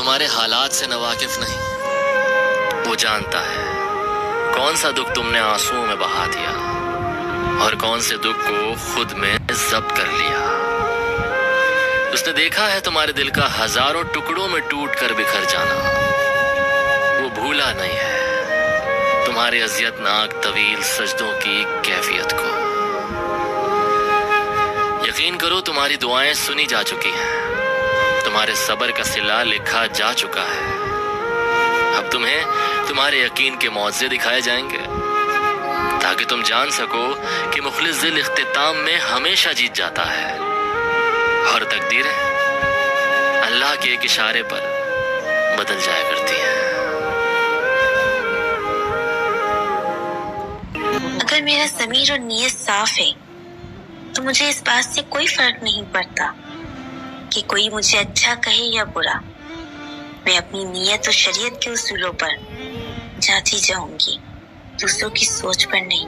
تمہارے حالات سے ناواقف نہیں، وہ جانتا ہے کون سا دکھ تم نے آنسوؤں میں بہا دیا اور کون سے دکھ کو خود میں ضبط کر لیا۔ اس نے دیکھا ہے تمہارے دل کا ہزاروں ٹکڑوں میں ٹوٹ کر بکھر جانا، وہ بھولا نہیں ہے تمہارے اذیت ناک طویل سجدوں کی کیفیت کو۔ یقین کرو تمہاری دعائیں سنی جا چکی ہیں، تمہارے صبر کا صلہ لکھا جا چکا ہے۔ اب تمہیں تمہارے یقین کے معجزے دکھائے جائیں گے تاکہ تم جان سکو کہ مخلص دل اختتام میں ہمیشہ جیت جاتا ہے، اور تقدیریں اللہ کے ایک اشارے پر بدل جایا کرتی ہیں۔ اگر میرا ضمیر اور نیت صاف ہے تو مجھے اس بات سے کوئی فرق نہیں پڑتا کہ کوئی مجھے اچھا کہے یا برا۔ میں اپنی نیت اور شریعت کے اصولوں پر جاتی جاؤں گی، دوسروں کی سوچ پر نہیں۔